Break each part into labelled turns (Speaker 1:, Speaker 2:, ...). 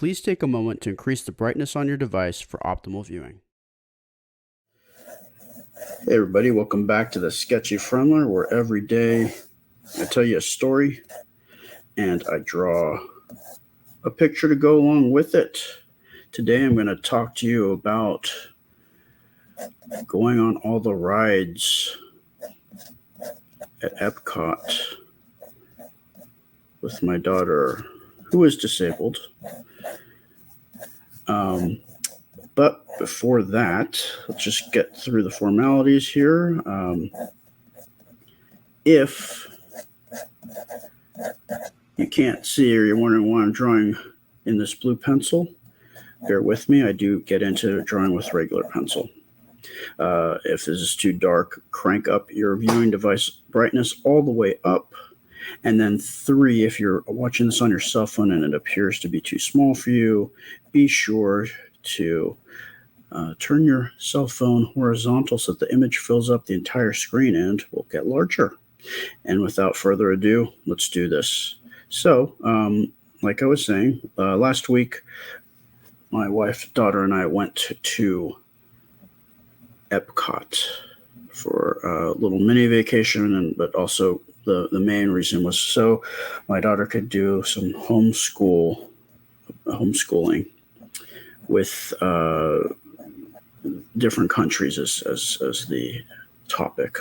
Speaker 1: Please take a moment to increase the brightness on your device for optimal viewing. Hey everybody, welcome back to the Sketchy Friendler, where every day I tell you a story and I draw a picture to go along with it. Today I'm going to talk to you about going on all the rides at Epcot with my daughter, who is disabled. But before that, let's just get through the formalities here. If you can't see or you're wondering why I'm drawing in this blue pencil, bear with me. I do get into drawing with regular pencil. If this is too dark, crank up your viewing device brightness all the way up. And then 3, if you're watching this on your cell phone and it appears to be too small for you, be sure to turn your cell phone horizontal so that the image fills up the entire screen and will get larger. And without further ado, let's do this. So, like I was saying, last week, my wife, daughter, and I went to Epcot for a little mini vacation, but also the main reason was so my daughter could do some homeschooling with different countries as the topic.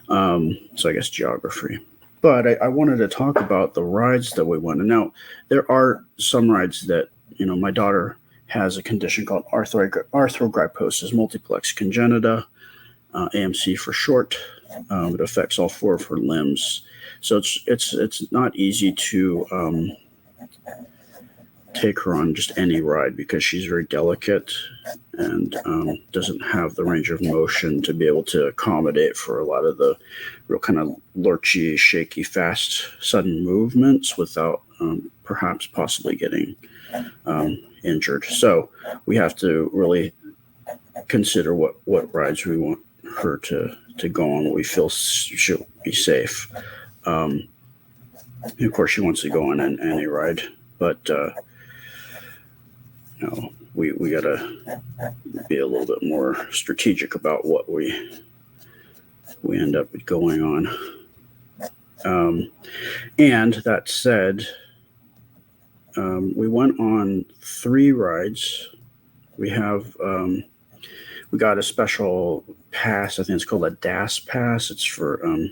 Speaker 1: So I guess geography. But I wanted to talk about the rides that we went. And now there are some rides that, my daughter has a condition called Arthrogryposis, multiplex congenita, AMC for short. It affects all 4 of her limbs. So it's not easy to take her on just any ride because she's very delicate and doesn't have the range of motion to be able to accommodate for a lot of the real kind of lurchy, shaky, fast, sudden movements without perhaps possibly getting injured. So we have to really consider what rides we want her to go on, what we feel she'll be safe. And of course, she wants to go on any ride, but we got to be a little bit more strategic about what we end up going on. And that said, we went on 3 rides. We got a special pass. I think it's called a DAS pass. It's for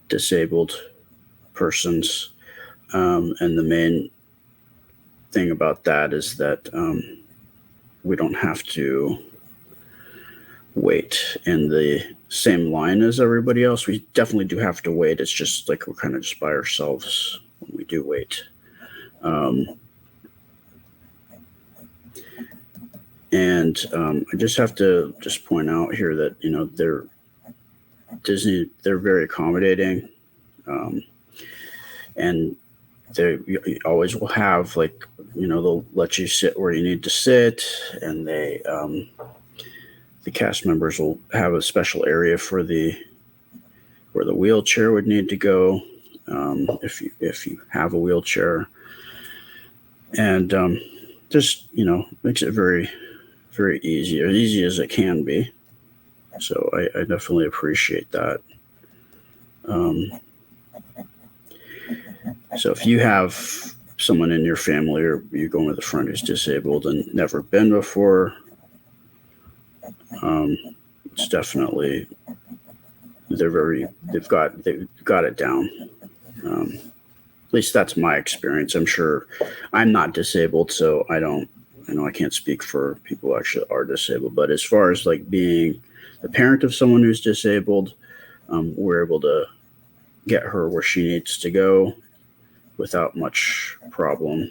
Speaker 1: disabled persons. And the main thing about that is that we don't have to wait in the same line as everybody else. We definitely do have to wait. It's just like we're kind of just by ourselves when we do wait. And I just have to point out here that, they're very accommodating. And you always will have, like, they'll let you sit where you need to sit, and the cast members will have a special area for where the wheelchair would need to go, if you have a wheelchair, and just makes it very, very easy, as easy as it can be. So I definitely appreciate that. So if you have someone in your family or you're going with a friend who's disabled and never been before, it's definitely, they've got it down. At least that's my experience. I'm sure I'm not disabled, so I can't speak for people who actually are disabled, but as far as like being the parent of someone who's disabled, we're able to get her where she needs to go without much problem.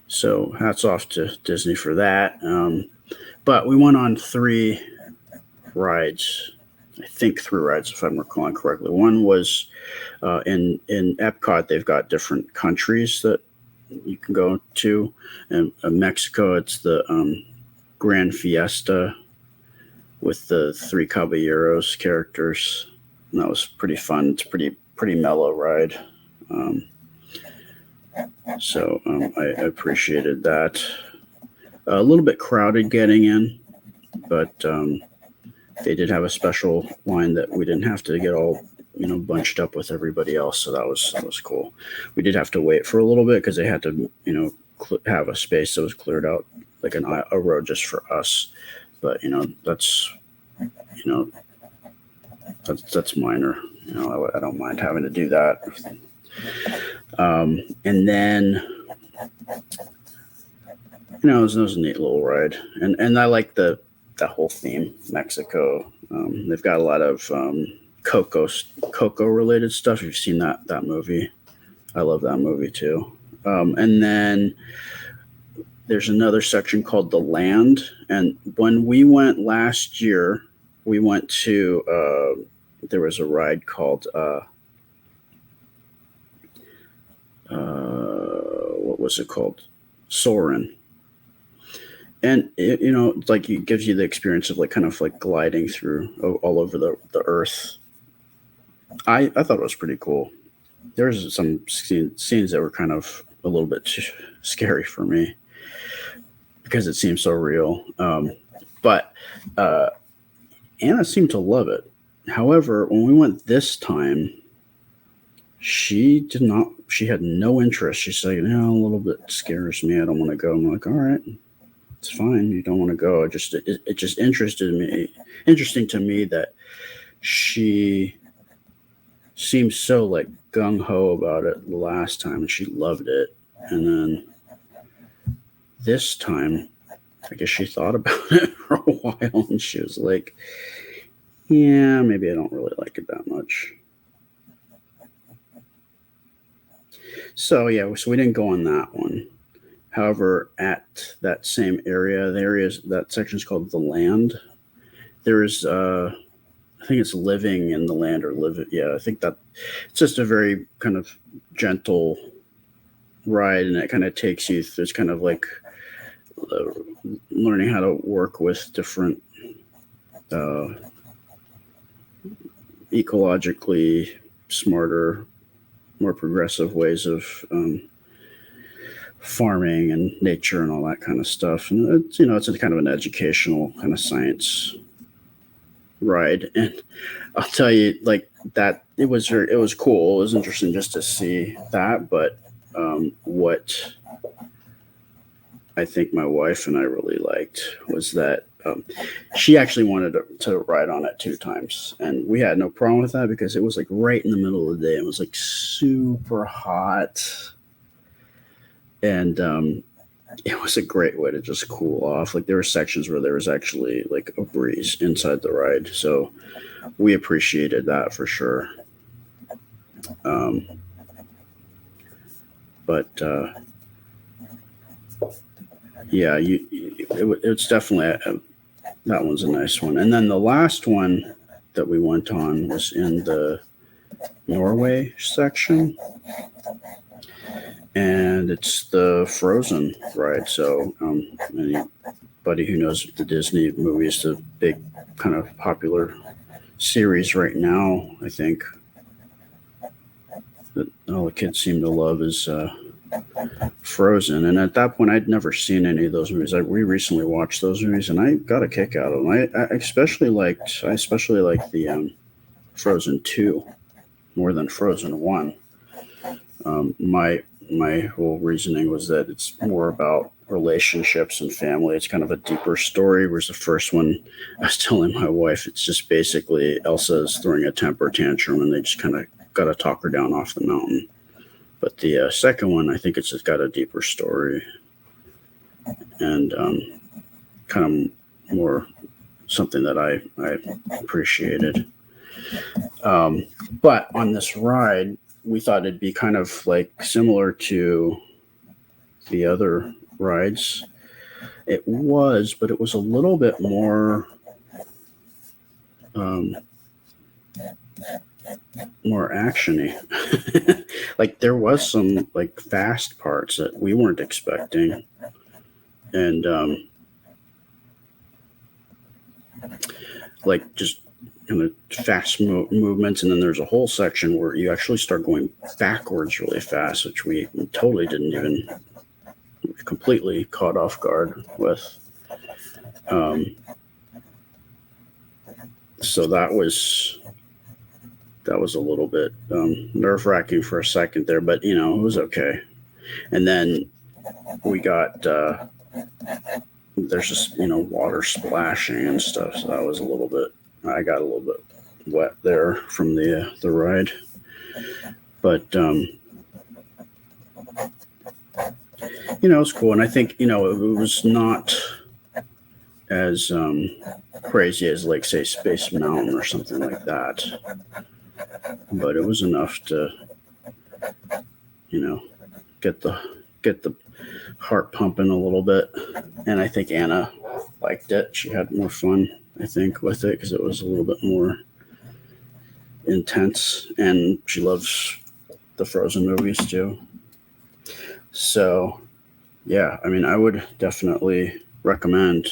Speaker 1: So hats off to Disney for that. But we went on 3 rides. I think 3 rides, if I'm recalling correctly. One was in Epcot, they've got different countries that you can go to. And in Mexico, it's the Grand Fiesta with the 3 Caballeros characters. And that was pretty fun. It's pretty mellow ride. So I appreciated that. A little bit crowded getting in, but they did have a special line that we didn't have to get all bunched up with everybody else. So that was cool. We did have to wait for a little bit because they had to have a space that was cleared out, like a row just for us. But that's that's minor. I don't mind having to do that. And then it was a neat little ride, and I like that whole theme. Mexico, they've got a lot of cocoa related stuff. If you've seen that movie, I love that movie too. And then there's another section called the Land, and when we went last year, we went to there was a ride called what was it called? Soarin'. And it gives you the experience of kind of gliding through all over the earth. I thought it was pretty cool. There's some scenes that were kind of a little bit scary for me because it seemed so real. But Anna seemed to love it. However, when we went this time, she did not. She had no interest. She said, a little bit scares me. I don't want to go. I'm like, all right. It's fine. You don't want to go. It just interesting to me that she seemed so gung ho about it the last time, and she loved it. And then this time, I guess she thought about it for a while, and she was like, "Yeah, maybe I don't really like it that much." So we didn't go on that one. However, at that same area, that section is called the Land. There's, I think it's Living in the Land or Live. Yeah, I think that it's just a very kind of gentle ride, and it kind of takes you. There's kind of learning how to work with different ecologically smarter, more progressive ways of farming and nature and all that kind of stuff. And it's a kind of an educational kind of science ride. And I'll tell you, that it was cool. It was interesting just to see that. But what I think my wife and I really liked was that she actually wanted to ride on it 2 times, and we had no problem with that because it was right in the middle of the day. It was super hot. And it was a great way to just cool off. There were sections where there was actually a breeze inside the ride. So we appreciated that for sure. It's definitely that one's a nice one. And then the last one that we went on was in the Norway section. And it's the Frozen ride. So anybody who knows the Disney movie, is the big kind of popular series right now, I think, that all the kids seem to love is Frozen. And at that point, I'd never seen any of those movies. We recently watched those movies, and I got a kick out of them. I especially liked the Frozen 2 more than Frozen 1. My whole reasoning was that it's more about relationships and family. It's kind of a deeper story, whereas the first one, I was telling my wife, it's just basically Elsa's throwing a temper tantrum and they just kind of got to talk her down off the mountain. But the second one, I think it's just got a deeper story and kind of more something that I appreciated. But on this ride, we thought it'd be kind of similar to the other rides. It was, but it was a little bit more actiony. There was some fast parts that we weren't expecting, and just kind of fast movements, and then there's a whole section where you actually start going backwards really fast, which we totally didn't even completely caught off guard with. So that was a little bit nerve-wracking for a second there, but it was okay. And then we got there's just water splashing and stuff, so that was I got a little bit wet there from the ride, but it's cool. And I think it was not as crazy as, like, say, Space Mountain or something like that, but it was enough to get the heart pumping a little bit. And I think Anna liked it. She had more fun, I think, with it because it was a little bit more intense, and she loves the Frozen movies too. So yeah, I mean, I would definitely recommend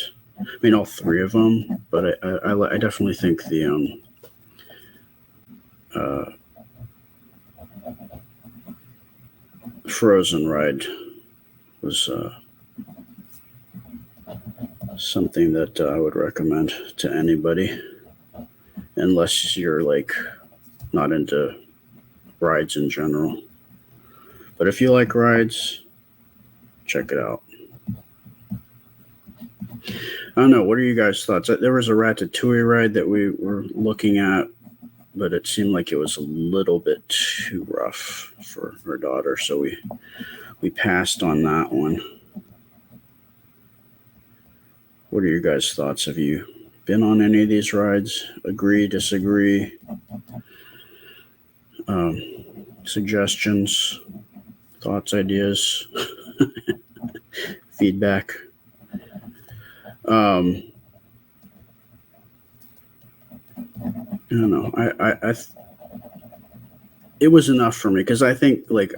Speaker 1: all three of them, but I definitely think the Frozen ride was something that I would recommend to anybody, unless you're like not into rides in general. But if you like rides, check it out. I don't know. What are you guys' thoughts? There was a Ratatouille ride that we were looking at, but it seemed like it was a little bit too rough for her daughter, so we passed on that one. What are your guys' thoughts? Have you been on any of these rides? Agree, disagree? Suggestions, thoughts, ideas, feedback? I don't know. I it was enough for me because I think, like,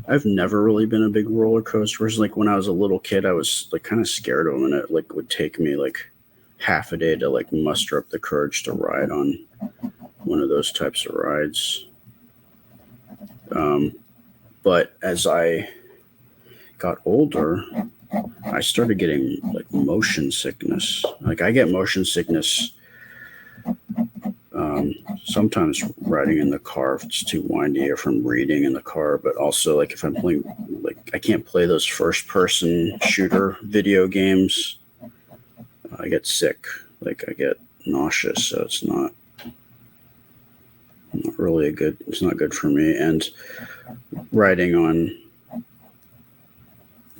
Speaker 1: I've never really been a big roller coasters. Like, when I was a little kid, I was like kind of scared of them, and it like would take me like half a day to like muster up the courage to ride on one of those types of rides. But as I got older, I started getting like motion sickness. Like, I get motion sickness sometimes riding in the car if it's too windy, or from reading in the car, but also like if I'm playing, like, I can't play those first person shooter video games. I get sick, like I get nauseous, so it's not really it's not good for me. And riding on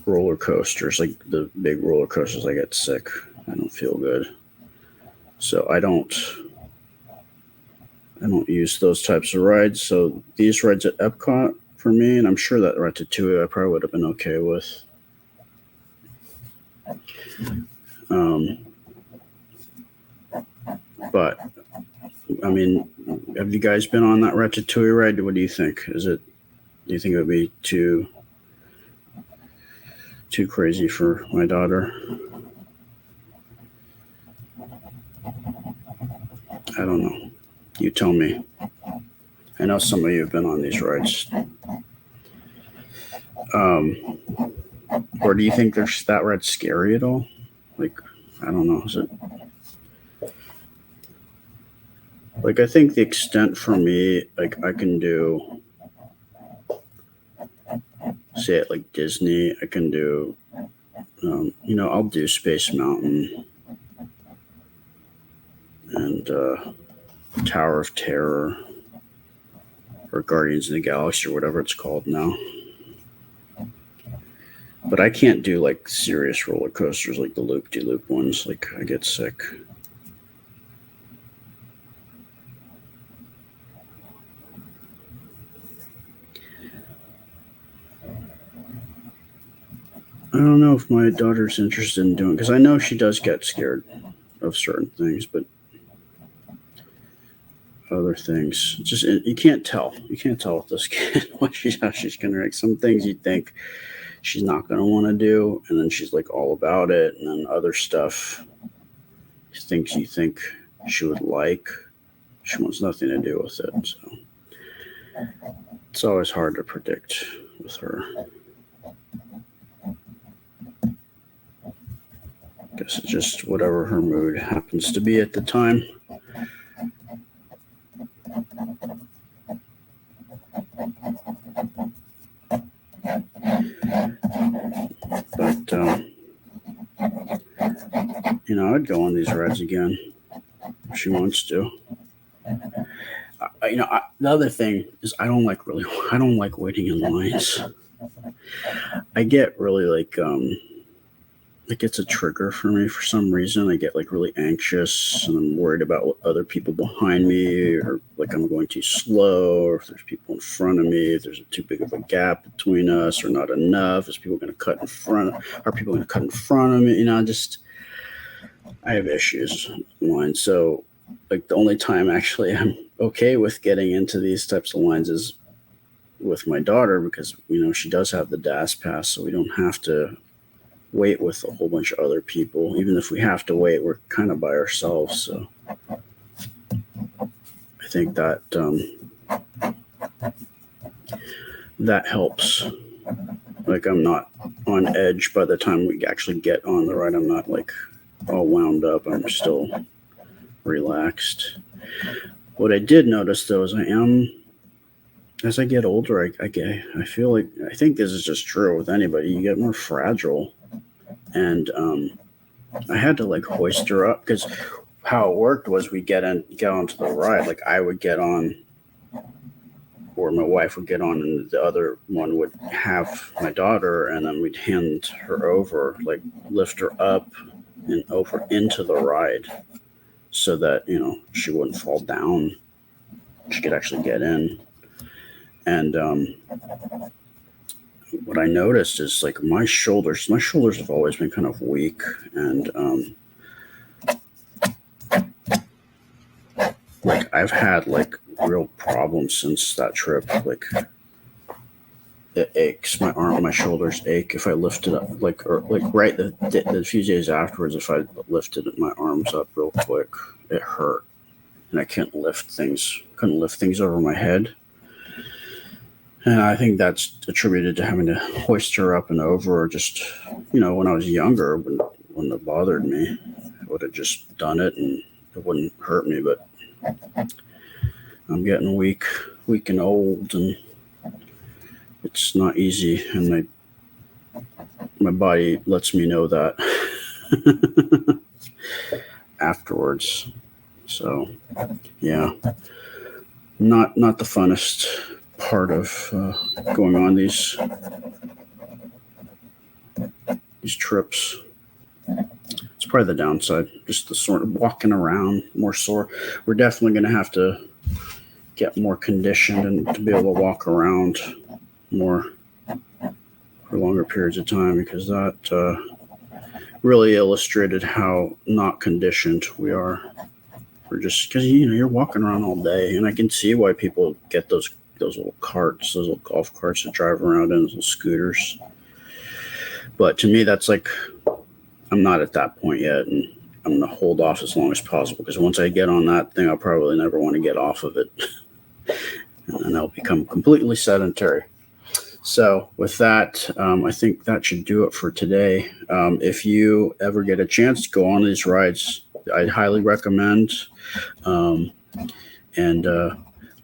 Speaker 1: roller coasters, like the big roller coasters, I get sick. I don't feel good. So I don't use those types of rides. So these rides at Epcot for me, and I'm sure that Ratatouille I probably would have been okay with. But I mean, have you guys been on that Ratatouille ride? What do you think? Do you think it would be too crazy for my daughter? I don't know. You tell me. I know some of you have been on these rides. Or do you think that ride's scary at all? Like, I don't know. Is it? Like, I think the extent for me, like, I can do, say at like Disney, I can do, I'll do Space Mountain and Tower of Terror, or Guardians of the Galaxy, or whatever it's called now. But I can't do like serious roller coasters, like the loop-de-loop ones. Like, I get sick. I don't know if my daughter's interested in doing, because I know she does get scared of certain things, but other things, just, you can't tell. You can't tell with this kid how she's going to react. Some things you think she's not going to want to do, and then she's like all about it. And then other stuff, things you think she would like. She wants nothing to do with it. So it's always hard to predict with her. Guess it's just whatever her mood happens to be at the time. But, I'd go on these rides again if she wants to. The other thing is I don't like waiting in lines. I get really it's a trigger for me for some reason. I get really anxious and I'm worried about what other people behind me, or I'm going too slow, or if there's people in front of me, if there's too big of a gap between us or not enough. Is people going to cut in front? Are people going to cut in front of me? I have issues in line. So the only time actually I'm okay with getting into these types of lines is with my daughter, because she does have the DAS pass, so we don't have to wait with a whole bunch of other people. Even if we have to wait, we're kind of by ourselves. So I think that that helps. I'm not on edge by the time we actually get on the ride. I'm not all wound up. I'm still relaxed. What I did notice though is as I get older, I feel I think this is just true with anybody. You get more fragile. And I had to hoist her up, because how it worked was we get onto the ride. I would get on, or my wife would get on, and the other one would have my daughter, and then we'd hand her over, lift her up and over into the ride, so that she wouldn't fall down. She could actually get in. And what I noticed is my shoulders have always been kind of weak, and I've had real problems since that trip. It aches, my shoulders ache if I lift it up, right the few days afterwards, if I lifted my arms up real quick, it hurt, and I couldn't lift things over my head. And I think that's attributed to having to hoist her up and over, or just, when I was younger, wouldn't have bothered me. I would have just done it and it wouldn't hurt me. But I'm getting weak and old, and it's not easy. And my body lets me know that afterwards. So, yeah, not the funnest part of going on these trips. It's probably the downside, just the sort of walking around more sore. We're definitely going to have to get more conditioned and to be able to walk around more for longer periods of time, because that really illustrated how not conditioned we are. We're just, because you're walking around all day, and I can see why people get those little carts, those little golf carts to drive around in, those little scooters. But to me, that's I'm not at that point yet, and I'm going to hold off as long as possible, because once I get on that thing, I'll probably never want to get off of it. And then I'll become completely sedentary. So with that, I think that should do it for today. If you ever get a chance to go on these rides, I'd highly recommend.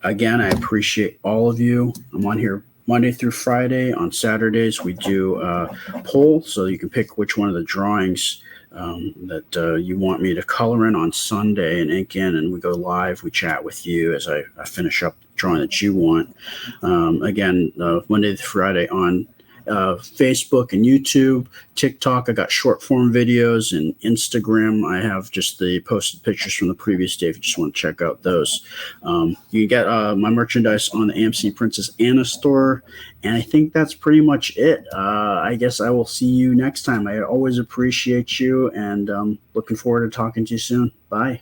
Speaker 1: Again, I appreciate all of you. I'm on here Monday through Friday. On Saturdays, we do a poll, so you can pick which one of the drawings that you want me to color in on Sunday and ink in, and we go live. We chat with you as I finish up the drawing that you want. Again, Monday through Friday on Facebook and YouTube, TikTok. I got short form videos, and Instagram. I have just the posted pictures from the previous day if you just want to check out those. You can get my merchandise on the AMC Princess Anna store. And I think that's pretty much it. I guess I will see you next time. I always appreciate you, and looking forward to talking to you soon. Bye.